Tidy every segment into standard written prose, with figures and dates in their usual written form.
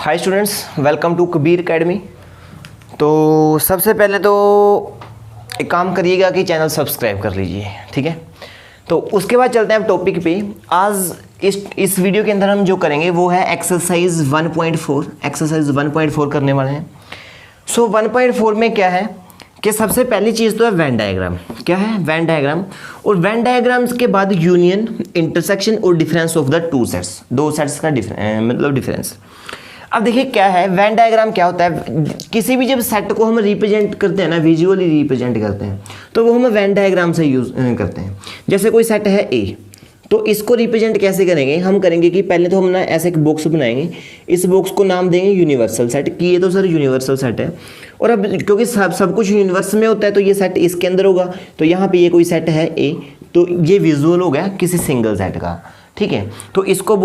Hi students, welcome to Kabir academy. तो सबसे पहले तो एक काम करिएगा कि चैनल सब्सक्राइब कर लीजिए, ठीक है। तो उसके बाद चलते हैं अब टॉपिक पे। आज इस वीडियो के अंदर हम जो करेंगे वो है एक्सरसाइज 1.4। एक्सरसाइज 1.4 करने वाले हैं। सो 1.4 में क्या है कि सबसे पहली चीज़ तो है वेन डायग्राम। क्या है? Venn diagram. और वेन डायग्राम्स के बाद यूनियन, इंटरसेक्शन और difference of the two sets, दो सेट्स का डिफरेंस। अब देखिए क्या है वेन डायग्राम, क्या होता है। किसी भी जब सेट को हम रिप्रेजेंट करते हैं ना, विजुअली रिप्रेजेंट करते हैं, तो वो हम वेन डायग्राम से यूज करते हैं। जैसे कोई सेट है ए, तो इसको रिप्रेजेंट कैसे करेंगे? हम करेंगे कि पहले तो हम ना ऐसे एक बॉक्स बनाएंगे, इस बॉक्स को नाम देंगे यूनिवर्सल सेट कि ये तो सर यूनिवर्सल सेट है। और अब क्योंकि सब कुछ यूनिवर्स में होता है तो ये सेट इसके अंदर होगा। तो यहाँ पे ये कोई सेट है ए, तो ये विजुअल हो गया किसी सिंगल सेट का, ठीक है। तो इसको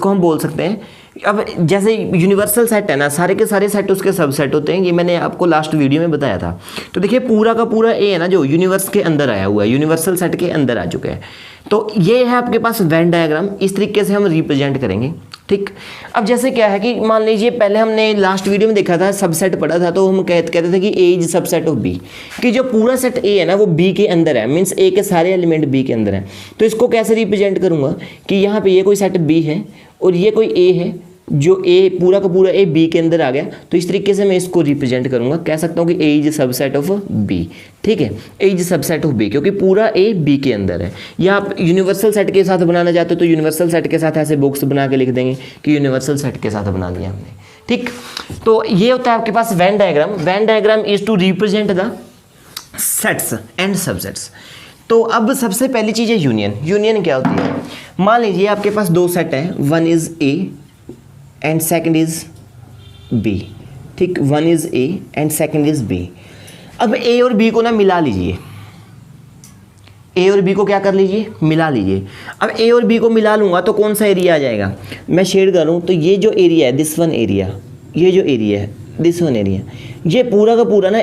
हम बोल सकते हैं। अब जैसे यूनिवर्सल सेट है ना, सारे के सारे सेट उसके सबसेट होते हैं, ये मैंने आपको लास्ट वीडियो में बताया था। तो देखिए पूरा का पूरा ए है ना, जो यूनिवर्स के अंदर आया हुआ है, यूनिवर्सल सेट के अंदर आ चुका है। तो ये है आपके पास वेन डायग्राम। इस तरीके से हम रिप्रेजेंट करेंगे, ठीक। अब जैसे क्या है कि मान लीजिए पहले हमने लास्ट वीडियो में देखा था, सबसेट पढ़ा था, तो हम कहते थे कि ए इज सबसेट ऑफ बी, कि जो पूरा सेट ए है ना वो बी के अंदर है, मीन्स ए के सारे एलिमेंट बी के अंदर हैं। तो इसको कैसे रिप्रेजेंट करूंगा कि यहाँ पे ये कोई सेट बी है और ये कोई ए है, जो ए पूरा का पूरा ए बी के अंदर आ गया। तो इस तरीके से मैं इसको रिप्रेजेंट करूंगा, कह सकता हूँ कि ए इज सबसेट ऑफ बी, ठीक है। ए इज सबसेट ऑफ बी क्योंकि पूरा ए बी के अंदर है। या आप यूनिवर्सल सेट के साथ बनाना चाहते हो तो यूनिवर्सल सेट के साथ ऐसे बॉक्स बना के लिख देंगे कि यूनिवर्सल सेट के साथ बना दिया हमने, ठीक। तो ये होता है आपके पास Venn diagram. Venn diagram is to represent the sets and subsets. तो अब सबसे पहली चीज़ है यूनियन। यूनियन क्या होती है? मान लीजिए आपके पास दो सेट है, one is A and second is B, ठीक। One is A and second is B. अब ए और बी को ना मिला लीजिए। ए और बी को क्या कर लीजिए? मिला लीजिए। अब ए और बी को मिला लूंगा तो कौन सा एरिया आ जाएगा? मैं शेड करूं तो ये जो एरिया है, दिस वन एरिया, ये जो एरिया है दिस वन एरिया, ये पूरा का पूरा ना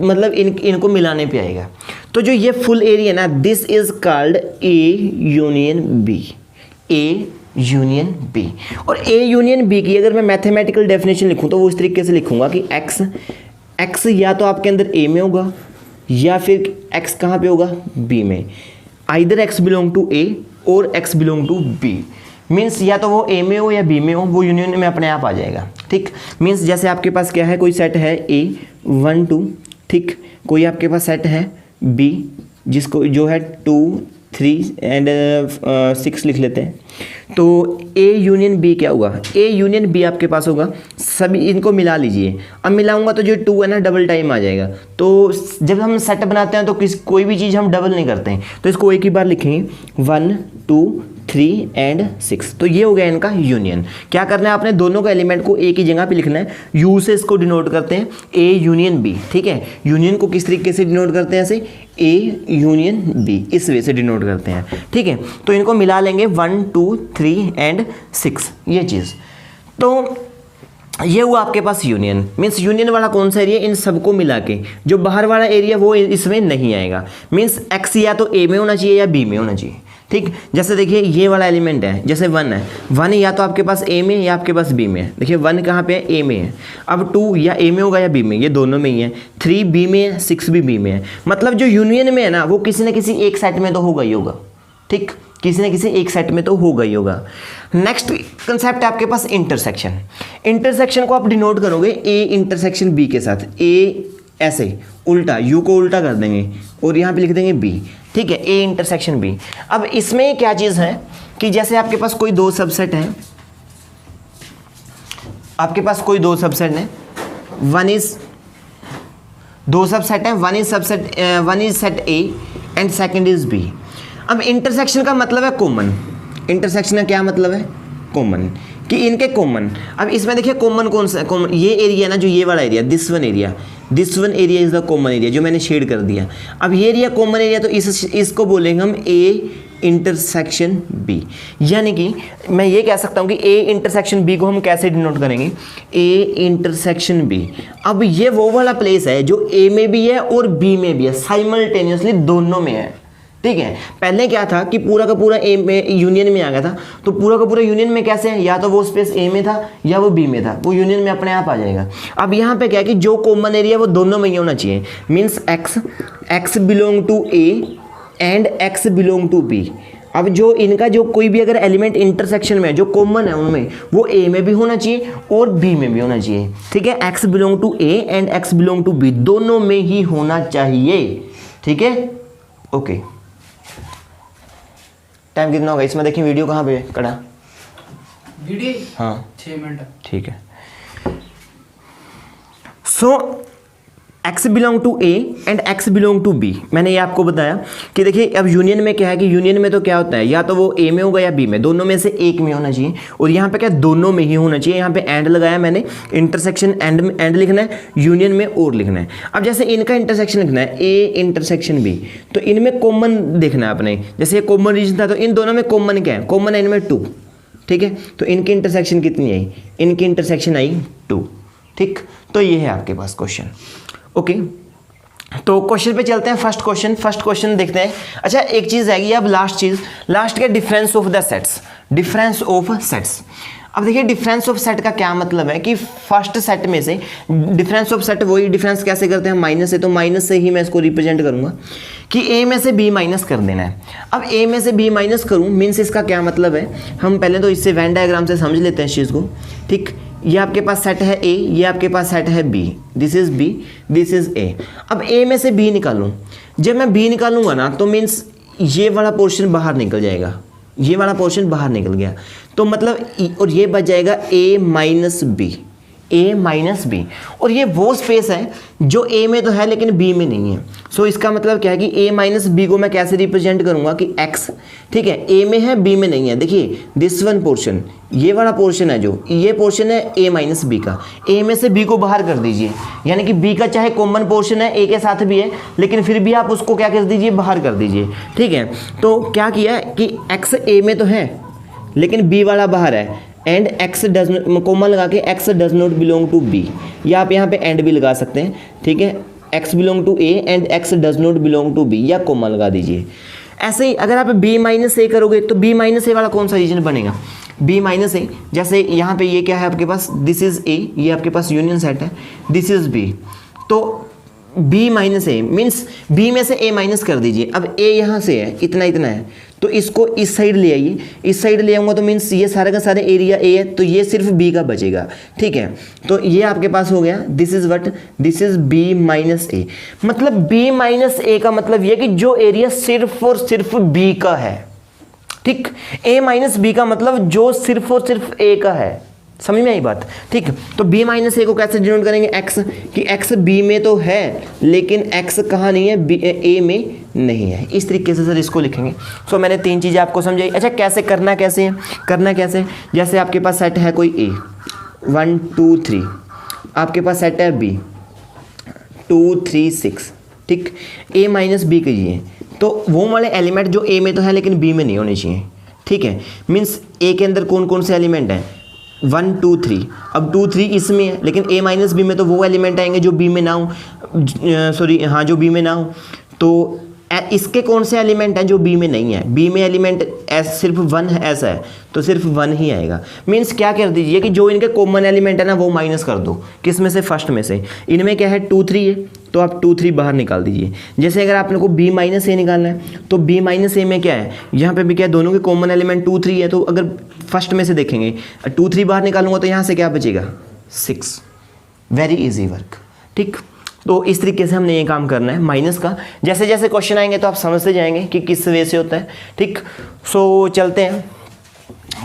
मतलब इनको मिलाने पे आएगा। तो जो ये फुल एरिया ना, this is called A union B. A union B. और ए यूनियन बी की अगर मैं मैथमेटिकल डेफिनेशन लिखूं तो वो इस तरीके से लिखूंगा कि एक्स या तो आपके अंदर ए में होगा या फिर एक्स कहाँ पे होगा? बी में। Either X belong to A और X belong to B. Means या तो वो ए में हो या बी में हो, वो यूनियन में अपने आप आ जाएगा, ठीक। मीन्स जैसे आपके पास क्या है, कोई सेट है ए 1 2, ठीक। कोई आपके पास सेट है बी जिसको जो है 2 3 एंड 6 लिख लेते हैं। तो ए यूनियन बी क्या होगा? ए यूनियन बी आपके पास होगा। सभी इनको मिला लीजिए। अब मिलाऊंगा तो जो 2 है ना डबल टाइम आ जाएगा। तो जब हम सेट बनाते हैं तो कोई भी चीज़ हम डबल नहीं करते हैं, तो इसको एक ही बार लिखेंगे 1 2 3 एंड 6। तो ये हो गया इनका यूनियन। क्या करना है आपने? दोनों का एलिमेंट को एक ही जगह पे लिखना है। यू से इसको डिनोट करते हैं ए यूनियन बी, ठीक है। यूनियन को किस तरीके से डिनोट करते हैं? ऐसे ए यूनियन बी, इस वे से डिनोट करते हैं, ठीक है। तो इनको मिला लेंगे 1 2 3 एंड 6, ये चीज़। तो ये हुआ आपके पास यूनियन। मीन्स यूनियन वाला कौन सा एरिया? इन सबको मिला के जो बाहर वाला एरिया वो इसमें नहीं आएगा। मीन्स एक्स या तो ए में होना चाहिए या बी में होना चाहिए, ठीक। जैसे देखिए ये वाला एलिमेंट है, जैसे 1 है, 1 या तो आपके पास ए में या आपके पास बी में है। देखिए 1 कहाँ पे है? ए में है। अब 2 या ए में होगा या बी में, ये दोनों में ही है। 3 बी में है, 6 भी बी में है। मतलब जो यूनियन में है ना वो किसी न किसी एक सेट में तो होगा ही होगा, ठीक। किसी न किसी एक सेट में तो होगा ही होगा। नेक्स्ट कंसेप्ट है आपके पास इंटरसेक्शन। इंटरसेक्शन को आप डिनोट करोगे ए इंटरसेक्शन बी के साथ। ए ऐसे उल्टा, यू को उल्टा कर देंगे और यहाँ पे लिख देंगे बी, ठीक है। A intersection B. अब इसमें क्या चीज़ है कि जैसे आपके पास कोई दो सबसेट है, आपके पास कोई दो सबसेट है, दो सबसेट है, one is set A and second is B. अब इंटरसेक्शन का मतलब है कॉमन। इंटरसेक्शन का क्या मतलब है? कॉमन, कि इनके कॉमन। अब इसमें देखिए कॉमन कौन सा? कॉमन ये एरिया ना, जो ये वाला area, this one area is the common area, जो मैंने शेड कर दिया। अब ये एरिया कॉमन एरिया, तो इसको बोलेंगे हम ए इंटरसेक्शन बी। यानी कि मैं ये कह सकता हूँ कि ए इंटरसेक्शन बी को हम कैसे डिनोट करेंगे? A intersection B. अब ये वो वाला प्लेस है जो ए में भी है और बी में भी है, साइमल्टेनियसली दोनों में है। ठीक है। पहले क्या था कि पूरा का पूरा ए में यूनियन में आ गया था, तो पूरा का पूरा यूनियन में कैसे है, या तो वो स्पेस ए में था या वो बी में था, वो यूनियन में अपने आप आ जाएगा। अब यहाँ पे क्या है कि जो कॉमन एरिया वो दोनों में ही होना चाहिए, means X belong to A and X belong to B. अब जो इनका जो कोई भी अगर एलिमेंट इंटरसेक्शन में है जो कॉमन है उनमें, वो ए में भी होना चाहिए और बी में भी होना चाहिए, ठीक है। X belong to A and X belong to B दोनों में ही होना चाहिए, ठीक है। ओके, टाइम कितना होगा इसमें देखिए, वीडियो कहाँ पे कड़ा वीडियो? हाँ 6 मिनट, ठीक है। So X belong to A and X belong to B, मैंने ये आपको बताया कि देखिए अब यूनियन में क्या है कि यूनियन में तो क्या होता है, या तो वो ए में होगा या बी में, दोनों में से एक में होना चाहिए। और यहाँ पे क्या दोनों में ही होना चाहिए, यहाँ पे एंड लगाया मैंने, इंटरसेक्शन एंड लिखना है, यूनियन में और लिखना है। अब जैसे इनका इंटरसेक्शन लिखना है ए इंटरसेक्शन बी, तो इनमें कॉमन देखना है अपने, जैसे ये कॉमन रीजन था तो इन दोनों में कॉमन क्या है, कॉमन है इनमें 2, ठीक है। तो इनकी इंटरसेक्शन कितनी आई, इनकी इंटरसेक्शन आई 2, ठीक। तो ये है आपके पास क्वेश्चन। ओके, तो क्वेश्चन पे चलते हैं। फर्स्ट क्वेश्चन देखते हैं। अच्छा एक चीज़ आएगी अब लास्ट के difference of the sets, difference of sets. अब देखिए डिफरेंस ऑफ सेट का क्या मतलब है कि फर्स्ट सेट में से डिफरेंस ऑफ सेट, वही डिफरेंस कैसे करते हैं, माइनस से, तो माइनस से ही मैं इसको रिप्रेजेंट करूंगा कि ए में से बी माइनस कर देना है। अब ए में से बी माइनस करूं मीन्स इसका क्या मतलब है, हम पहले तो इससे वेन डायग्राम से समझ लेते हैं इस चीज़ को, ठीक। ये आपके पास सेट है ए, ये आपके पास सेट है B, this is B, this is A. अब ए में से बी निकालूं, जब मैं बी निकालूंगा ना तो मीन्स ये वाला पोर्शन बाहर निकल जाएगा, ये वाला पोर्शन बाहर निकल गया, तो मतलब और ये बच जाएगा ए माइनस बी, ए माइनस बी। और ये वो स्पेस है जो ए में तो है लेकिन बी में नहीं है। सो इसका मतलब क्या है कि ए माइनस बी को मैं कैसे रिप्रेजेंट करूंगा कि एक्स, ठीक है, ए में है बी में नहीं है। देखिए दिस वन पोर्शन, ये वाला पोर्शन है, जो ये पोर्शन है ए माइनस बी का, ए में से बी को बाहर कर दीजिए, यानी कि बी का चाहे कॉमन पोर्शन है ए के साथ भी है लेकिन फिर भी आप उसको क्या कर दीजिए, बाहर कर दीजिए, ठीक है। तो क्या किया कि एक्स ए में तो है लेकिन बी वाला बाहर है, एंड एक्स डज कॉमन लगा के X does not belong to B, या आप यहाँ पे एंड भी लगा सकते हैं, ठीक है। X belong to A and X does not belong to B, या कॉमन लगा दीजिए। ऐसे ही अगर आप बी माइनस ए करोगे तो बी माइनस ए वाला कौन सा रीजन बनेगा, बी माइनस ए। जैसे यहाँ पे ये क्या है आपके पास, दिस इज ए, ये आपके पास यूनियन सेट है, दिस इज बी, तो बी माइनस ए मीन्स बी में से ए माइनस कर दीजिए। अब ए यहाँ से है, इतना इतना है, तो इसको इस साइड ले आइए, इस साइड ले आऊँगा तो मीन्स ये सारे का सारे एरिया ए है, तो ये सिर्फ बी का बचेगा, ठीक है। तो ये आपके पास हो गया, this is what, this is B minus A. मतलब बी माइनस ए का मतलब ये कि जो एरिया सिर्फ और सिर्फ बी का है, ठीक। ए माइनस बी का मतलब जो सिर्फ और सिर्फ ए का है, समझ में आई बात, ठीक। तो b माइनस ए को कैसे डिनोट करेंगे, x, कि x b में तो है लेकिन x कहाँ नहीं है, a में नहीं है। इस तरीके से सर इसको लिखेंगे। सो मैंने 3 चीज़ें आपको समझाई। अच्छा कैसे करना, कैसे जैसे आपके पास सेट है कोई a 1 2 3, आपके पास सेट है b 2 3 6, ठीक। a माइनस बी कीजिए तो वो वाले एलिमेंट जो a में तो है लेकिन b में नहीं होने चाहिए, ठीक है। मीन्स a के अंदर कौन कौन से एलिमेंट हैं, 1 2 3, अब 2 3 इसमें है लेकिन a माइनस बी में तो वो एलिमेंट आएंगे जो b में ना हो, सॉरी हाँ जो b में ना हो। तो इसके कौन से एलिमेंट हैं जो b में नहीं है, b में एलिमेंट सिर्फ 1 है, ऐसा है तो सिर्फ 1 ही आएगा। मीन्स क्या कर दीजिए कि जो इनके कॉमन एलिमेंट है ना वो माइनस कर दो, किस में से, फर्स्ट में से। इनमें क्या है 2 3 है तो आप 2 3 बाहर निकाल दीजिए। जैसे अगर आपने को b माइनस ए निकालना है तो b माइनस ए में क्या है, यहाँ पे भी क्या है, दोनों के कॉमन एलिमेंट 2 3 है, तो अगर फर्स्ट में से देखेंगे 2 3 बाहर निकालूंगा तो यहाँ से क्या बचेगा 6। वेरी इजी वर्क, ठीक। तो इस तरीके से हमने ये काम करना है माइनस का। जैसे जैसे क्वेश्चन आएंगे तो आप समझते जाएंगे कि किस वे से होता है, ठीक। सो चलते हैं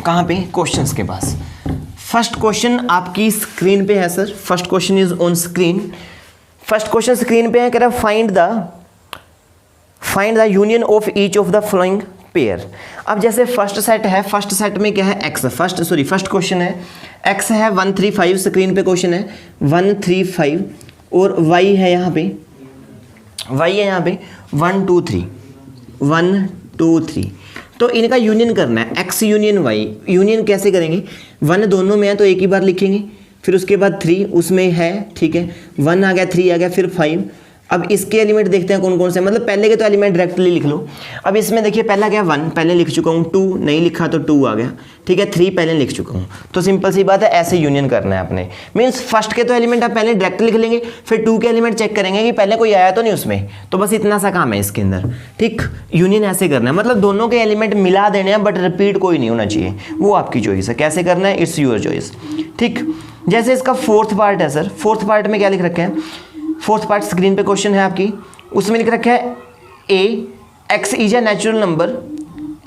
कहाँ पे, क्वेश्चंस के पास। फर्स्ट क्वेश्चन आपकी स्क्रीन पे है sir, first question is on screen. First question screen पे है, कह रहा है find the union of each of the following pair. अब जैसे फर्स्ट सेट है, फर्स्ट सेट में क्या है एक्स, फर्स्ट क्वेश्चन है एक्स है 1 3 5, स्क्रीन पे क्वेश्चन है 1 3 5, और y है यहाँ पे, y है यहाँ पे 1 2 3, 1 2 3। तो इनका यूनियन करना है, x यूनियन y। यूनियन कैसे करेंगे, 1 दोनों में है तो एक ही बार लिखेंगे, फिर उसके बाद 3 उसमें है, ठीक है, 1 आ गया 3 आ गया, फिर 5 अब इसके एलिमेंट देखते हैं कौन कौन से, मतलब पहले के तो एलिमेंट डायरेक्टली लिख लो। अब इसमें देखिए पहला क्या 1 पहले लिख चुका हूँ, 2 नहीं लिखा तो 2 आ गया, ठीक है, 3 पहले लिख चुका हूँ। तो सिंपल सी बात है, ऐसे यूनियन करना है आपने। मीन्स फर्स्ट के तो एलिमेंट आप पहले डायरेक्ट लिख लेंगे, फिर 2 के एलिमेंट चेक करेंगे कि पहले कोई आया तो नहीं उसमें, तो बस इतना सा काम है इसके अंदर, ठीक। यूनियन ऐसे करना है, मतलब दोनों के एलिमेंट मिला देने हैं, बट रिपीट कोई नहीं होना चाहिए, वो आपकी चॉइस है कैसे करना है, इट्स योर चॉइस, ठीक। जैसे इसका फोर्थ पार्ट है सर, फोर्थ पार्ट में क्या लिख रखा है, फोर्थ पार्ट स्क्रीन पे क्वेश्चन है आपकी, उसमें लिख रखा है A X is a natural number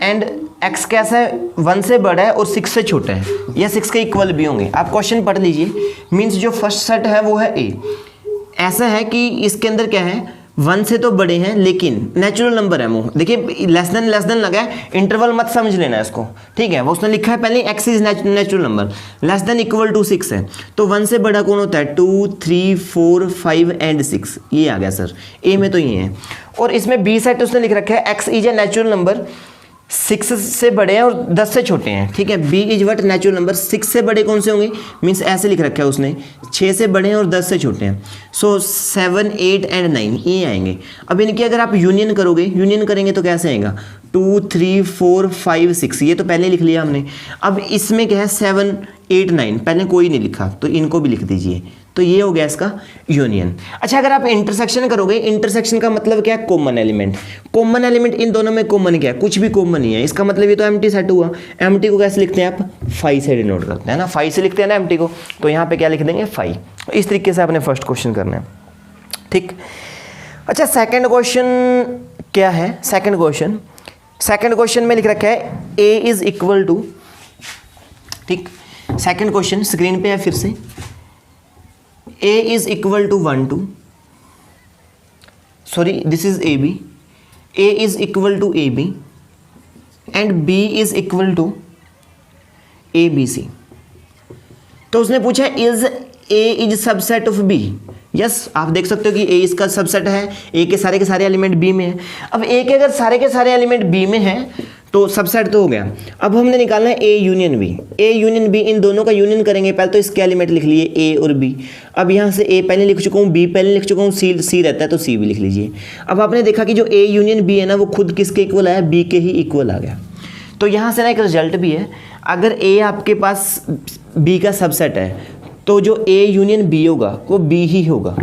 and X कैसा है 1 से बड़ा है और 6 से छोटा है, या 6 के इक्वल भी होंगे। आप क्वेश्चन पढ़ लीजिए। मीन्स जो फर्स्ट सेट है वो है ए, ऐसा है कि इसके अंदर क्या है 1 से तो बड़े हैं लेकिन नेचुरल नंबर है वो, देखिए लेस देन लगा है, इंटरवल मत समझ लेना इसको, ठीक है। वो उसने लिखा है पहले X is natural number, less than equal to 6 है, तो 1 से बड़ा कौन होता है 2 3 4 5 एंड 6, ये आ गया सर ए में, तो ये है। और इसमें बी सेट उसने लिख रखा है x is a natural number 6 से बड़े हैं और 10 से छोटे हैं, ठीक है। B is what natural number, 6 से बड़े कौन से होंगे, मीन्स ऐसे लिख रखा है उसने, 6 से बड़े हैं और 10 से छोटे हैं, सो 7 8 एंड 9 ये आएंगे। अब इनकी अगर आप यूनियन करोगे, यूनियन करेंगे तो कैसे आएगा 2 3 4 5 6, ये तो पहले लिख लिया हमने। अब इसमें क्या है 7 8 9 पहले कोई नहीं लिखा, तो इनको भी लिख दीजिए, तो ये हो गया इसका यूनियन। अच्छा, अगर आप इंटरसेक्शन करोगे, इंटरसेक्शन का मतलब क्या है, common element. Common element in दोनों में कॉमन क्या है, कुछ भी कॉमन नहीं है, इसका मतलब ये तो एम्प्टी सेट हुआ। एम्प्टी को कैसे लिखते हैं आप, 5 से डिनोट करते हैं ना, 5 से लिखते हैं ना एम्प्टी को, तो यहाँ पे क्या लिख देंगे 5। इस तरीके से आपने फर्स्ट क्वेश्चन करना है, ठीक। अच्छा, सेकेंड क्वेश्चन क्या है, सेकेंड क्वेश्चन में लिख रखा है ए इज इक्वल टू, ठीक। सेकेंड क्वेश्चन स्क्रीन पे है फिर से, A is equal to 1 2, sorry this is AB, A is equal to AB and B is equal to ABC। तो उसने पूछा is A is subset of B। Yes, आप देख सकते हो कि A इसका सबसेट है, A के सारे एलिमेंट B में है। अब A के अगर सारे के सारे एलिमेंट B में हैं तो सबसेट तो हो गया। अब हमने निकालना है A union B, A union B, इन दोनों का यूनियन करेंगे। पहले तो इसके एलिमेंट लिख लिए A और B। अब यहाँ से A पहले लिख चुका हूँ, B पहले लिख चुका हूँ, C रहता है तो C भी लिख लीजिए। अब आपने देखा कि जो A यूनियन B है ना, वो खुद किसके इक्वल आया, B के ही इक्वल आ गया। तो यहाँ से ना एक रिजल्ट भी है, अगर A आपके पास B का सबसेट है तो जो A यूनियन B होगा वो B ही होगा,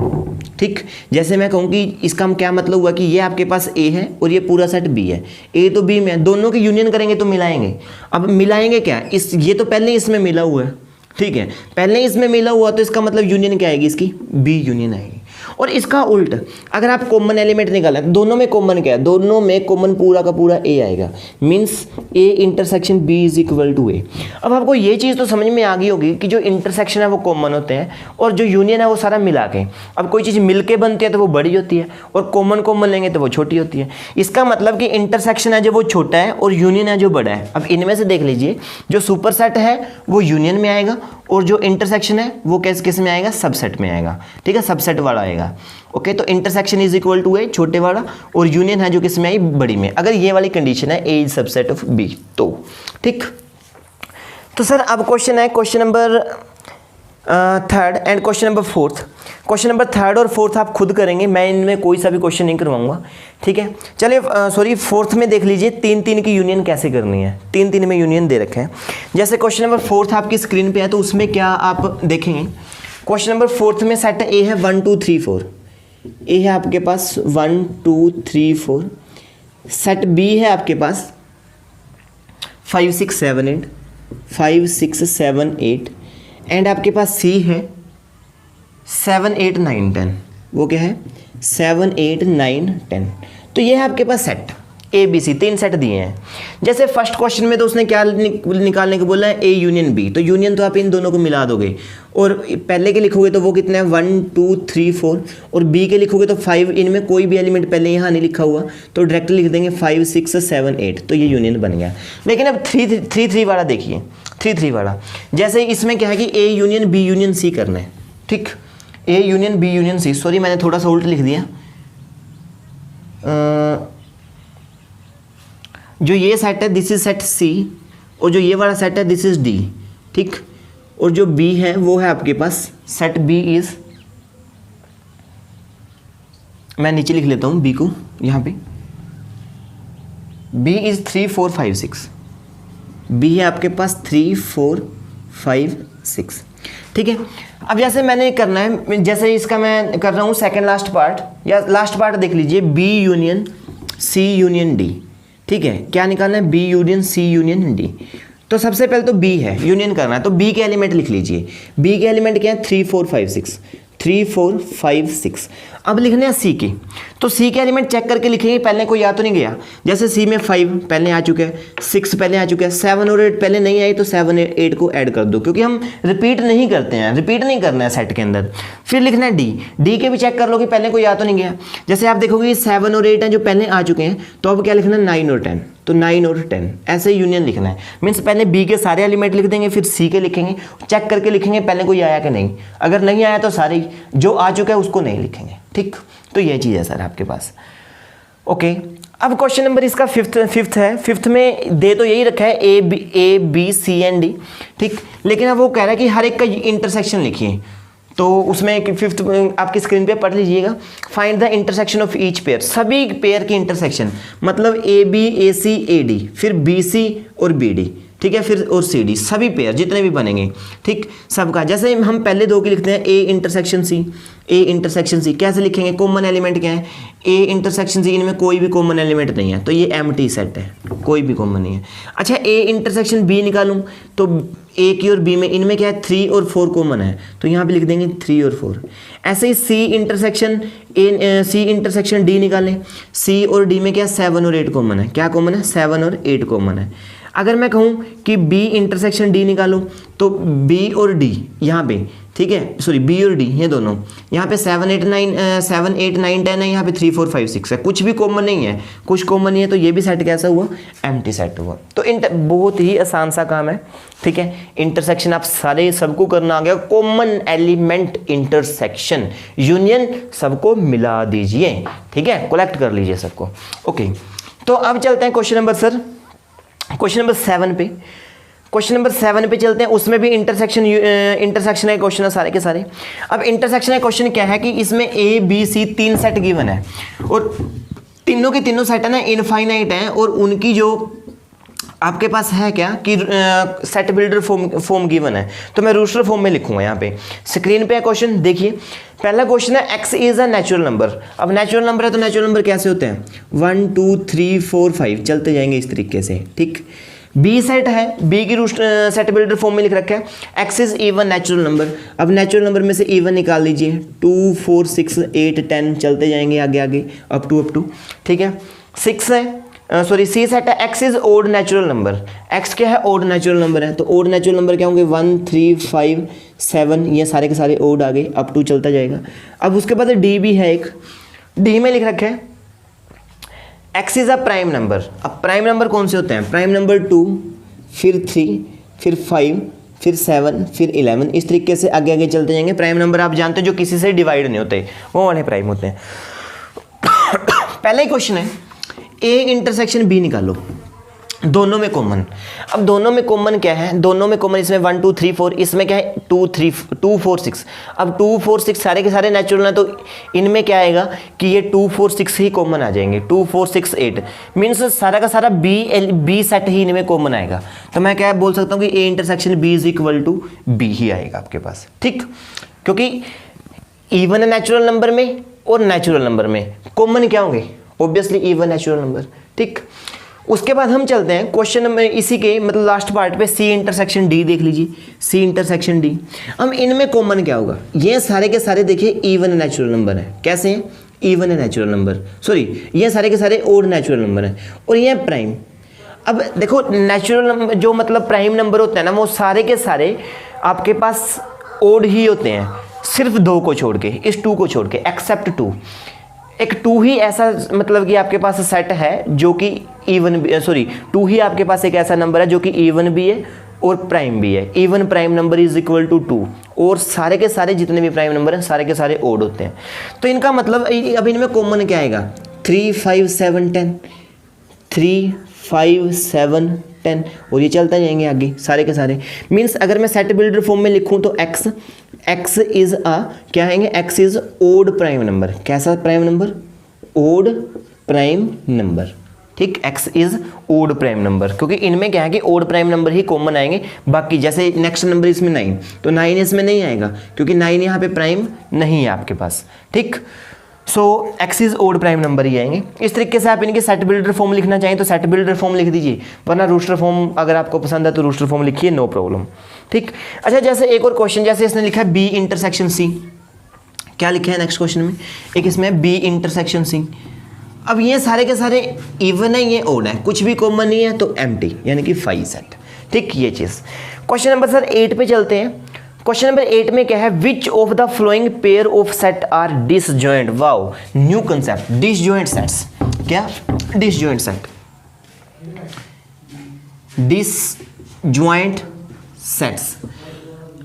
ठीक। जैसे मैं कहूँ कि इसका क्या मतलब हुआ कि ये आपके पास A है और ये पूरा सेट B है, A तो B में है, दोनों के यूनियन करेंगे तो मिलाएंगे। अब मिलाएंगे क्या, इस ये तो पहले इसमें मिला हुआ है, ठीक है, पहले इसमें मिला हुआ, तो इसका मतलब यूनियन क्या आएगी, इसकी B यूनियन आएगी। और इसका उल्ट, अगर आप कॉमन एलिमेंट निकालें, दोनों में कॉमन क्या है, दोनों में कॉमन पूरा का पूरा A आएगा, means A intersection B is equal to A। अब आपको ये चीज़ तो समझ में आ गई होगी कि जो इंटरसेक्शन है वो कॉमन होते हैं और जो यूनियन है वो सारा मिला के। अब कोई चीज़ मिल के बनती है तो वो बड़ी होती है और कॉमन लेंगे तो वो छोटी होती है। इसका मतलब कि इंटरसेक्शन है जो वो छोटा है और यूनियन है जो बड़ा है। अब इनमें से देख लीजिए, जो सुपर सेट है वो यूनियन में आएगा और जो इंटरसेक्शन है वो किस में आएगा, सबसेट में आएगा, ठीक है, सबसेट वाला आएगा। ओके, तो इंटरसेक्शन इज इक्वल टू ए छोटे वाला और यूनियन है जो किस में आई, बड़ी में, अगर ये वाली कंडीशन है ए इज सबसेट ऑफ बी तो, ठीक। तो सर अब क्वेश्चन है question number third and question number fourth. Question number third और फोर्थ आप खुद करेंगे, मैं इनमें कोई सा भी क्वेश्चन नहीं करवाऊंगा, ठीक है। चलिए सॉरी, फोर्थ में देख लीजिए 3 3 की यूनियन कैसे करनी है। 3 3 में यूनियन दे रखे हैं। जैसे क्वेश्चन नंबर फोर्थ आपकी स्क्रीन पे है, तो उसमें क्या आप देखेंगे, क्वेश्चन नंबर फोर्थ में सेट ए है 1 2 3 4, ए है आपके पास 1 2 3 4, सेट बी है आपके पास 5 6 7 8, 5 6 7 8 एंड आपके पास सी है 7 8 9 10। वो क्या है 7 8 9 10। तो ये है आपके पास set A B C, 3 set दिए हैं। जैसे फर्स्ट क्वेश्चन में तो उसने क्या निकालने को बोला है, ए यूनियन बी, तो यूनियन तो आप इन दोनों को मिला दोगे और पहले के लिखोगे तो वो कितने हैं 1 2 3 4 और बी के लिखोगे तो 5, इनमें कोई भी एलिमेंट पहले यहाँ नहीं लिखा हुआ तो डायरेक्टली लिख देंगे 5 6 7 8, तो ये यूनियन बन गया। लेकिन अब 3 3 वाला देखिए, 3 3 वाला, जैसे इसमें क्या है कि A union B union C करना है, ठीक, A union B union C, sorry मैंने थोड़ा सा उल्ट लिख दिया। जो ये सेट है दिस इज सेट सी और जो ये वाला सेट है दिस इज डी, ठीक, और जो बी है वो है आपके पास सेट बी इज मैं नीचे लिख लेता हूँ बी को यहाँ पे, बी इज़ 3 4 5 6, बी है आपके पास 3 4 5 6, ठीक है। अब जैसे मैंने करना है, जैसे इसका मैं कर रहा हूँ सेकंड लास्ट पार्ट, या लास्ट पार्ट देख लीजिए, B union C union D, ठीक है। क्या निकालना है, B union C union D. तो सबसे पहले तो बी है, यूनियन करना है, तो बी के एलिमेंट लिख लीजिए। बी के एलिमेंट क्या है, 3 4 5 6, 3 4 5 6। अब लिखने हैं सी की, तो सी के एलिमेंट चेक करके लिखेंगे, पहले कोई याद तो नहीं गया। जैसे सी में 5 पहले आ चुका है, 6 पहले आ चुका है, 7 और 8 पहले नहीं आई, तो 7 8 को ऐड कर दो, क्योंकि हम रिपीट नहीं करते हैं, रिपीट नहीं करना है सेट के अंदर। फिर लिखना है डी, डी के भी चेक कर लो कि पहले कोई याद तो नहीं गया। जैसे आप देखोगे 7 और 8 हैं जो पहले आ चुके हैं, तो अब क्या लिखना है, 9 और 10, तो 9 और 10 ऐसे यूनियन लिखना है। मीन्स पहले बी के सारे एलिमेंट लिख देंगे, फिर सी के लिखेंगे, चेक करके लिखेंगे पहले कोई आया कि नहीं। अगर नहीं आया तो सारे जो आ चुका है उसको नहीं लिखेंगे, ठीक। तो ये चीज़ है सर आपके पास, ओके। अब क्वेश्चन नंबर इसका फिफ्थ है। फिफ्थ में दे तो यही रखा है A B C and D, ठीक। लेकिन अब वो कह रहा है कि हर एक का इंटरसेक्शन लिखिए, तो उसमें फिफ्थ आपकी स्क्रीन पे पढ़ लीजिएगा। Find the intersection of each pair, सभी पेयर की इंटरसेक्शन, मतलब A B A C A D, फिर बी सी और बी डी, ठीक है, फिर और सी डी, सभी पेयर जितने भी बनेंगे, ठीक, सबका। जैसे हम पहले दो की लिखते हैं, A intersection C, A intersection C कैसे लिखेंगे, कॉमन एलिमेंट क्या है, ए इंटरसेक्शन सी, इनमें कोई भी कॉमन एलिमेंट नहीं है, तो ये एम्प्टी सेट है, कोई भी कॉमन नहीं है। अच्छा, ए इंटरसेक्शन बी निकालूं, तो ए की और बी में, इनमें क्या है, 3 और 4 कॉमन है, तो यहाँ पे लिख देंगे 3 और 4। ऐसे ही सी इंटरसेक्शन डी निकालें, सी और डी में क्या, 7 और 8 कॉमन है। क्या कॉमन है, 7 और 8 कॉमन है। अगर मैं कहूँ कि बी इंटरसेक्शन डी निकालो, तो बी और डी यहाँ पे, ठीक है, सॉरी बी और डी ये दोनों, यहाँ पे 7 8 9 10 है, यहाँ पे 3 4 5 6 है, कुछ भी कॉमन नहीं है, कुछ कॉमन नहीं है, तो ये भी सेट कैसा हुआ, एम्प्टी सेट हुआ। तो बहुत ही आसान सा काम है, ठीक है। इंटरसेक्शन आप सारे सबको करना आ गया, कॉमन एलिमेंट इंटरसेक्शन, यूनियन सबको मिला दीजिए, ठीक है, कलेक्ट कर लीजिए सबको, ओके। तो अब चलते हैं क्वेश्चन नंबर 7 पे। क्वेश्चन नंबर 7 पे चलते हैं, उसमें भी इंटरसेक्शन का क्वेश्चन है सारे के सारे। अब इंटरसेक्शन का क्वेश्चन क्या है कि इसमें A B C 3 set given है, और तीनों के तीनों सेट है ना इनफाइनाइट हैं, और उनकी जो आपके पास है क्या कि सेट बिल्डर फॉर्म गिवन है, तो मैं रूस्टर फॉर्म में लिखूंगा। यहाँ पे स्क्रीन पे क्वेश्चन देखिए, पहला क्वेश्चन है x is a natural number. अब नेचुरल नंबर है तो नेचुरल नंबर कैसे होते हैं, 1 2 3 4 5 चलते जाएंगे इस तरीके से, ठीक। बी सेट है, बी की सेट बिल्डर फॉर्म में लिख रखा है x is even natural number. अब नेचुरल नंबर में से इवन निकाल लीजिए, 2 4 6 8 10 चलते जाएंगे आगे आगे अप टू, ठीक है। 6 है, सॉरी सी सेट है, x is odd natural number. x क्या है, ओड नेचुरल नंबर है, तो ओड नेचुरल नंबर क्या होंगे, 1 3 5 7, ये सारे के सारे ओड आ गए, अप टू चलता जाएगा। अब उसके बाद डी भी है एक, डी में लिख रखा है x is a prime number. अब प्राइम नंबर कौन से होते हैं, प्राइम नंबर 2 फिर 3 फिर 5 फिर 7 फिर 11, इस तरीके से आगे आगे चलते जाएंगे। प्राइम नंबर आप जानते हो जो किसी से डिवाइड नहीं होते, वो वाले प्राइम होते हैं। पहला ही क्वेश्चन है, ए इंटरसेक्शन बी निकालो, दोनों में कॉमन। अब दोनों में कॉमन क्या है, दोनों में कॉमन इसमें 1 2 3 4, इसमें क्या है 2 4 6। अब 2 4 6 सारे के सारे नेचुरल हैं, तो इनमें क्या आएगा कि ये 2 4 6 ही कॉमन आ जाएंगे, 2 4 6 8, मीन्स सारा का सारा बी सेट ही इनमें कॉमन आएगा। तो मैं क्या बोल सकता हूँ कि A intersection B is equal to B ही आएगा आपके पास, ठीक। क्योंकि इवन नेचुरल नंबर में और नेचुरल नंबर में कॉमन क्या होंगे, ऑब्वियसली इवन नेचुरल नंबर, ठीक। उसके बाद हम चलते हैं क्वेश्चन नंबर इसी के मतलब लास्ट पार्ट पे, सी इंटरसेक्शन डी देख लीजिए, सी इंटरसेक्शन डी। हम इनमें कॉमन क्या होगा, ये सारे के सारे देखिए इवन नेचुरल नंबर है, कैसे हैं, इवन है नेचुरल नंबर, सॉरी ये सारे के सारे ओड नेचुरल नंबर है, और ये प्राइम। अब देखो नेचुरल नंबर जो मतलब प्राइम नंबर होते हैं ना, वो सारे के सारे आपके पास ओड ही होते हैं, सिर्फ 2 को छोड़ के, इस 2 को छोड़ के, एक्सेप्ट 2। एक 2 ही ऐसा मतलब कि आपके पास सेट है जो कि इवन, सॉरी 2 ही आपके पास एक ऐसा नंबर है जो कि इवन भी है और प्राइम भी है। Even prime number is equal to 2, और सारे के सारे जितने भी प्राइम नंबर हैं सारे के सारे ओड होते हैं। तो इनका मतलब अब इनमें कॉमन क्या आएगा, 3 5 7 10, 3 5 7 10, और ये चलते जाएंगे आगे सारे के सारे। मीन्स अगर मैं सेट बिल्डर फॉर्म में लिखूं तो x इज अ क्या आएंगे, x is odd prime number. कैसा prime number, odd prime number, ठीक। x is odd prime number, क्योंकि इनमें क्या है कि ओड प्राइम नंबर ही कॉमन आएंगे, बाकी जैसे नेक्स्ट नंबर इसमें 9, तो 9 इसमें नहीं आएगा क्योंकि 9 यहाँ पे प्राइम नहीं है आपके पास, ठीक। So x is odd prime number ही आएंगे। इस तरीके से आप इनके सेट बिल्डर फॉर्म लिखना चाहें तो सेट बिल्डर फॉर्म लिख दीजिए, वरना रूस्टर फॉर्म अगर आपको पसंद है तो रूस्टर फॉर्म लिखिए, नो प्रॉब्लम, ठीक। अच्छा, जैसे एक और क्वेश्चन, जैसे इसने लिखा है बी इंटरसेक्शन सी, क्या लिखा है नेक्स्ट क्वेश्चन में, एक इसमें बी इंटरसेक्शन सी। अब ये सारे के सारे इवन है, ये ओड है, कुछ भी कॉमन नहीं है, तो एम्प्टी यानी कि 5 सेट, ठीक। ये चीज़ क्वेश्चन नंबर सर 8 पे चलते हैं। क्वेश्चन नंबर 8 में क्या है, which of the following pair of set are disjoint. Wow, new concept, disjoint sets. क्या डिसजॉइंट सेट, डिसजॉइंट सेट्स।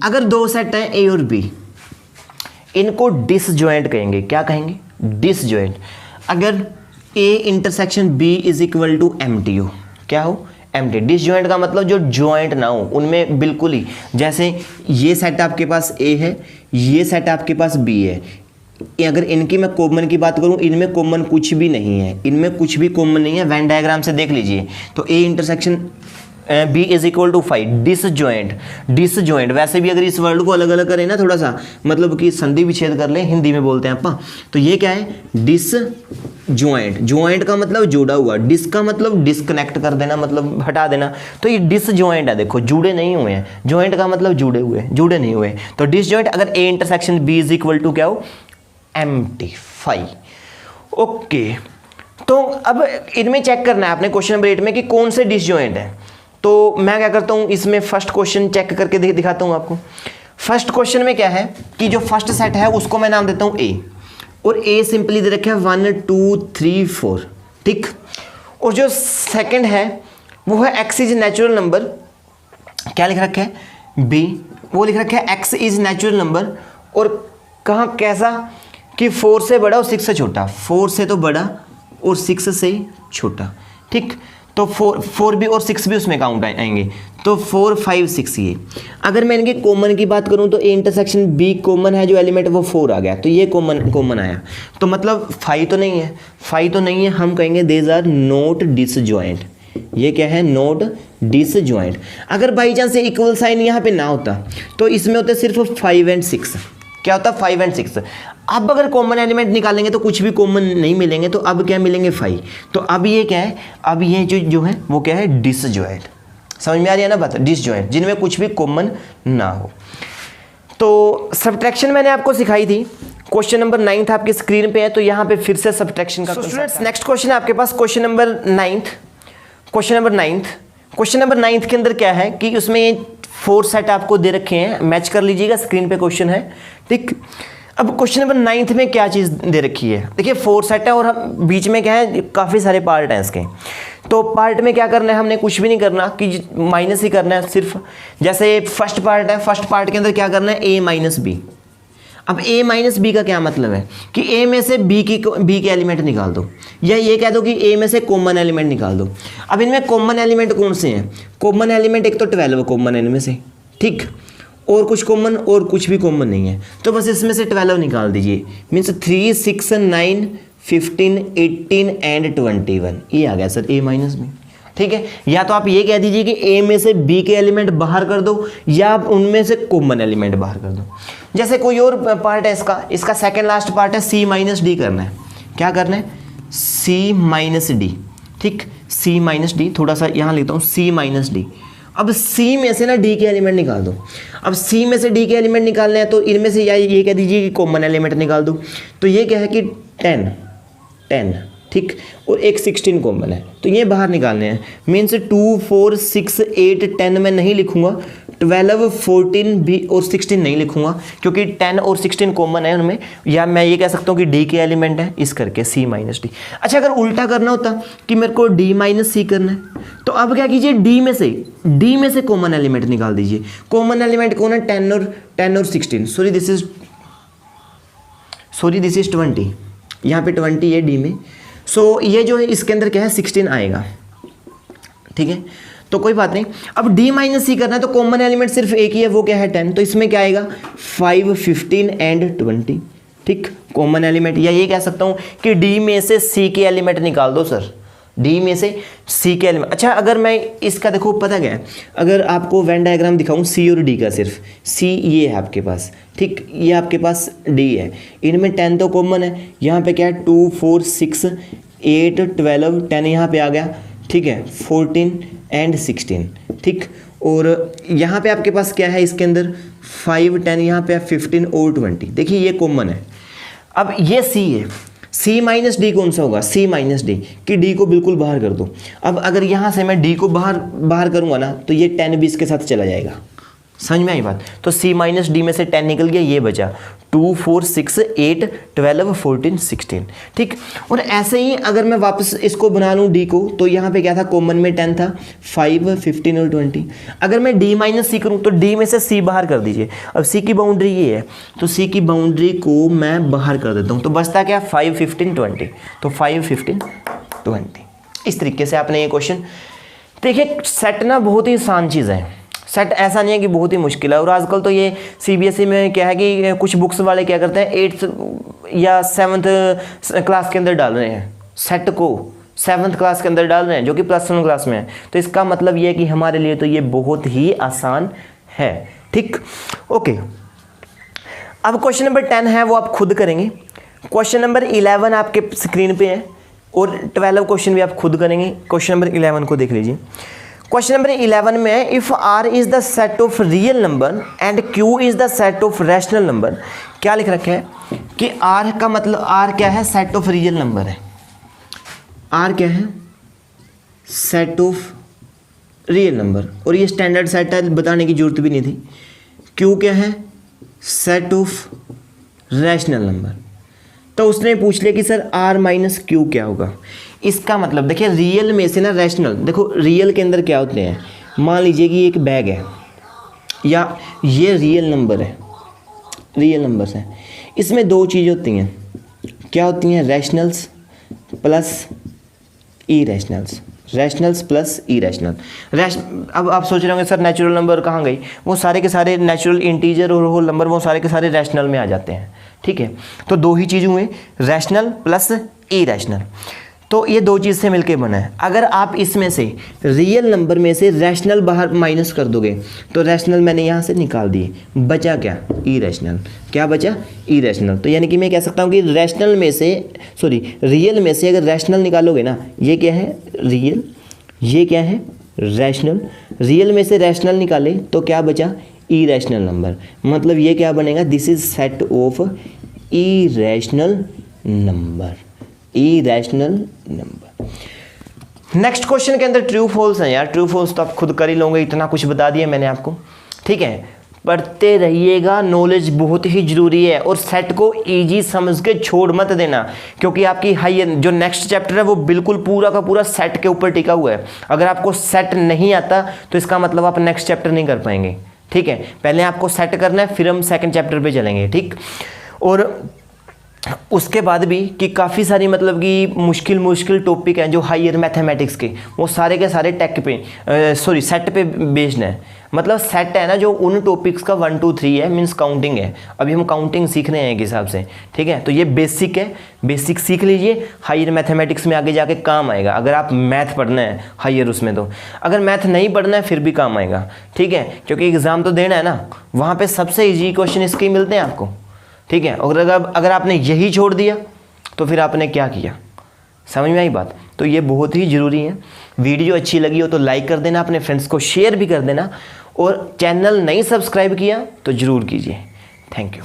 अगर दो सेट हैं ए और बी, इनको डिसजॉइंट कहेंगे। क्या कहेंगे, डिसजॉइंट। अगर A intersection B is equal to empty हो, क्या हो, एम्प्टी। डिसजॉइंट का मतलब जो जॉइंट ना हो उनमें बिल्कुल ही, जैसे ये सेट आपके पास ए है, ये सेट आपके पास बी है, अगर इनकी मैं कॉमन की बात करूं, इनमें कॉमन कुछ भी नहीं है, इनमें कुछ भी कॉमन नहीं है। वेन डायग्राम से देख लीजिए तो A intersection B is equal to 5, disjoint. Disjoint वैसे भी अगर इस वर्ड को अलग अलग करें ना, थोड़ा सा मतलब कि संधि विच्छेद कर लें, हिंदी में बोलते हैं आप, तो ये क्या है, डिसजॉइंट। जॉइंट का मतलब जुड़ा हुआ, डिस का मतलब डिसकनेक्ट कर देना, मतलब हटा देना, तो ये डिसजॉइंट है। देखो जुड़े नहीं हुए हैं, जॉइंट का मतलब जुड़े हुए, जुड़े नहीं हुए, तो डिसजॉइंट। अगर A intersection B is equal to क्या हो, एम्प्टी 5। ओके, तो अब इनमें चेक करना है आपने क्वेश्चन नंबर 8 में कि कौन से डिसजॉइंट है। तो मैं क्या करता हूं, इसमें फर्स्ट क्वेश्चन चेक करके दिखाता हूं आपको। फर्स्ट क्वेश्चन में क्या है कि जो फर्स्ट सेट है उसको मैं नाम देता हूं ए, और ए सिंपली दे रखा है 1 2 3 4, ठीक। और जो सेकंड है वो है एक्स इज नेचुरल नंबर, क्या लिख रखा है, बी, वो लिख रखा है एक्स इज नेचुरल नंबर, और कहाँ कैसा कि 4 से बड़ा और 6 से छोटा, 4 से तो बड़ा और 6 से छोटा, ठीक। तो 4 भी और 6 भी उसमें काउंट आएंगे, तो 4 5 6 ये। अगर मैं इनके कॉमन की बात करूं तो ए इंटरसेक्शन बी कॉमन है, जो एलिमेंट वो 4 आ गया, तो ये कॉमन आया, तो मतलब 5 तो नहीं है, 5 तो नहीं है, हम कहेंगे देज आर नॉट डिसजॉइंट। ये क्या है, नॉट डिसजॉइंट। अगर बाई चांस इक्वल साइन यहाँ पे ना होता तो इसमें होते सिर्फ 5 और 6, क्या होता, 5 और 6। अब अगर कॉमन एलिमेंट निकालेंगे तो कुछ भी कॉमन नहीं मिलेंगे, तो अब क्या मिलेंगे, 5। तो अब ये क्या है, अब ये जो है वो क्या है, डिसजॉइंट। समझ में आ रही है ना बात, डिसजॉइंट, जिनमें कुछ भी कॉमन ना हो। तो सब्ट्रैक्शन मैंने आपको सिखाई थी, क्वेश्चन नंबर 9 आपकी स्क्रीन पे है, तो यहाँ पे फिर से सब्ट्रैक्शन का स्टूडेंट्स नेक्स्ट क्वेश्चन है आपके पास, क्वेश्चन नंबर 9। क्वेश्चन नंबर 9 के अंदर क्या है कि उसमें ये 4 सेट आपको दे रखे हैं, मैच कर लीजिएगा, स्क्रीन पे क्वेश्चन है, ठीक। अब क्वेश्चन नंबर 9 में क्या चीज़ दे रखी है, देखिए 4 सेट है और हम बीच में क्या है, काफ़ी सारे पार्ट हैं इसके। तो पार्ट में क्या करना है, हमने कुछ भी नहीं करना कि माइनस ही करना है सिर्फ। जैसे फर्स्ट पार्ट है, फर्स्ट पार्ट के अंदर क्या करना है, ए माइनस बी। अब a माइनस बी का क्या मतलब है कि a में से b के एलिमेंट निकाल दो, या ये कह दो कि a में से कॉमन एलिमेंट निकाल दो। अब इनमें कॉमन एलिमेंट कौन से हैं, कॉमन एलिमेंट एक तो 12 कॉमन है इनमें से, ठीक, और कुछ कॉमन और कुछ भी कॉमन नहीं है, तो बस इसमें से 12 निकाल दीजिए। मीन्स 3 6 9 15 18 एंड 21, ये आ गया सर a माइनस बी, ठीक है। या तो आप ये कह दीजिए कि a में से b के एलिमेंट बाहर कर दो, या आप उनमें से कॉमन एलिमेंट बाहर कर दो। जैसे कोई और पार्ट है इसका सेकंड लास्ट पार्ट है, c माइनस डी करना है। क्या करना है, c माइनस डी, ठीक, c माइनस डी, थोड़ा सा यहाँ लिखता हूँ c माइनस डी। अब c में से ना d के एलिमेंट निकाल दो। अब c में से d के एलिमेंट निकालने हैं तो इनमें से या ये कह दीजिए कि कॉमन एलिमेंट निकाल दो। तो ये क्या है कि 10, ठीक, और एक 16 कॉमन है, तो ये बाहर निकालने हैं। मीन्स 2 4 6 8 10 मैं नहीं लिखूंगा, 12 14 भी और 16 नहीं लिखूंगा, क्योंकि 10 और 16 कॉमन है उनमें। या मैं ये कह सकता हूँ कि d के एलिमेंट है, इस करके c माइनस डी। अच्छा, अगर उल्टा करना होता कि मेरे को d माइनस सी करना है, तो अब क्या कीजिए, d में से कॉमन एलिमेंट निकाल दीजिए। कॉमन एलिमेंट कौन है, 10 और 16, सॉरी दिस इज 20, यहाँ पे 20 है d में। सो ये जो है इसके अंदर क्या है, 16 आएगा, ठीक है, तो कोई बात नहीं। अब d माइनस सी करना है तो कॉमन एलिमेंट सिर्फ एक ही है, वो क्या है 10, तो इसमें क्या आएगा 5 15 एंड 20, ठीक, कॉमन एलिमेंट, या ये कह सकता हूँ कि डी में से सी के एलिमेंट निकाल दो सर, डी में से सी के एलिमेंट। अच्छा, अगर मैं इसका देखो पता क्या है, अगर आपको वेन डायग्राम दिखाऊं सी और डी का, सिर्फ सी ये है आपके पास, ठीक, ये आपके पास डी है, इनमें 10 तो कॉमन है, यहाँ पे क्या है 2 4 6 8 12 10 यहाँ पे आ गया, ठीक है, 14 एंड 16, ठीक, और यहाँ पे आपके पास क्या है इसके अंदर 5 10 यहाँ पे 15 और 20, देखिए ये कॉमन है। अब ये सी है, सी माइनस डी कौन सा होगा, सी माइनस डी, कि डी को बिल्कुल बाहर कर दो। अब अगर यहाँ से मैं डी को बाहर करूँगा ना तो ये 10 भी इसके साथ चला जाएगा, समझ में आई बात। तो सी माइनस डी में से 10 निकल गया, ये बचा 2 4 6 8 12 14 16, ठीक। और ऐसे ही अगर मैं वापस इसको बना लूँ डी को, तो यहाँ पे क्या था, कॉमन में 10 था, 5 15 और 20। अगर मैं डी माइनस सी करूँ तो डी में से सी बाहर कर दीजिए। अब सी की बाउंड्री ये है, तो सी की बाउंड्री को मैं बाहर कर देता हूँ, तो बचता क्या, 5 15 20, तो 5 15 20। इस तरीके से आपने ये क्वेश्चन देखिए। सेट ना बहुत ही आसान चीज़ है, सेट ऐसा नहीं है कि बहुत ही मुश्किल है। और आजकल तो ये सीबीएसई में क्या है कि कुछ बुक्स वाले क्या करते हैं 8th या 7th क्लास के अंदर डाल रहे हैं, सेट को 7th क्लास के अंदर डाल रहे हैं, जो कि +1 क्लास में है। तो इसका मतलब ये है कि हमारे लिए तो ये बहुत ही आसान है, ठीक, ओके। अब क्वेश्चन नंबर 10 है वो आप खुद करेंगे, क्वेश्चन नंबर 11 आपके स्क्रीन पे है, और 12 क्वेश्चन भी आप खुद करेंगे। क्वेश्चन नंबर 11 को देख लीजिए। क्वेश्चन नंबर 11 में if R is the set of real number and Q is the set of rational number, क्या लिख रखा है कि R का मतलब, R क्या है, सेट ऑफ रियल नंबर है, R क्या है, सेट ऑफ रियल नंबर, और ये स्टैंडर्ड सेट है, बताने की जरूरत भी नहीं थी। Q क्या है, सेट ऑफ रैशनल नंबर। तो उसने पूछ लिया कि सर R माइनस Q क्या होगा। इसका मतलब देखिए, रियल में से ना रैशनल, देखो रियल के अंदर क्या होते हैं, मान लीजिए कि एक बैग है, या ये रियल नंबर है, रियल नंबर्स हैं, इसमें दो चीज़ होती हैं, क्या होती हैं, रैशनल्स प्लस ई रैशनल्स, रैशनल्स प्लस ई रैशनल। अब आप सोच रहे होंगे सर नेचुरल नंबर कहाँ गई, वो सारे के सारे नेचुरल इंटीजर और होल नंबर वो सारे के सारे रैशनल में आ जाते हैं, ठीक है। तो दो ही चीज़ हुए, रैशनल प्लस ई रैशनल, तो ये दो चीज़ से मिलके बना है। अगर आप इसमें से रियल नंबर में से रैशनल बाहर माइनस कर दोगे तो रैशनल मैंने यहाँ से निकाल दिए, बचा क्या, ई रैशनल, क्या बचा, ई रैशनल। तो यानी कि मैं कह सकता हूँ कि रैशनल में से, सॉरी रियल में से अगर रैशनल निकालोगे ना, ये क्या है रियल, ये क्या है रैशनल, रियल में से रैशनल निकाले तो क्या बचा, ई रैशनल नंबर। मतलब ये क्या बनेगा, this is set of E rational number, E rational number. Next question के अंदर ट्रू फॉल्स है यार, ट्रू फॉल्स तो आप खुद कर ही लोगे, इतना कुछ बता दिया मैंने आपको, ठीक है। पढ़ते रहिएगा, नॉलेज बहुत ही ज़रूरी है, और सेट को इजी समझ के छोड़ मत देना, क्योंकि आपकी हाई जो नेक्स्ट चैप्टर है वो बिल्कुल पूरा का पूरा सेट के ऊपर टिका हुआ है। अगर आपको सेट नहीं आता तो इसका मतलब आप नेक्स्ट चैप्टर नहीं कर पाएंगे, ठीक है। पहले आपको सेट करना है, फिर हम सेकंड चैप्टर पे चलेंगे, ठीक। और उसके बाद भी कि काफ़ी सारी मतलब कि मुश्किल टॉपिक हैं जो हायर मैथमेटिक्स के, वो सारे के सारे टेक पे सॉरी सेट पे बेस्ड है। मतलब सेट है ना जो उन टॉपिक्स का 1 2 3 है, मीन्स काउंटिंग है। अभी हम काउंटिंग सीख रहे हैं एक हिसाब से, ठीक है। तो ये बेसिक है, बेसिक सीख लीजिए, हायर मैथमेटिक्स में आगे जाके काम आएगा। अगर आप मैथ पढ़ना है हायर उसमें, तो अगर मैथ नहीं पढ़ना है फिर भी काम आएगा, ठीक है, क्योंकि एग्ज़ाम तो देना है ना, वहाँ पर सबसे ईजी क्वेश्चन इसके मिलते हैं आपको, ठीक है। और अगर आपने यही छोड़ दिया तो फिर आपने क्या किया, समझ में आई बात। तो ये बहुत ही ज़रूरी है। वीडियो अच्छी लगी हो तो लाइक कर देना, अपने फ्रेंड्स को शेयर भी कर देना, और चैनल नहीं सब्सक्राइब किया तो ज़रूर कीजिए। Thank you.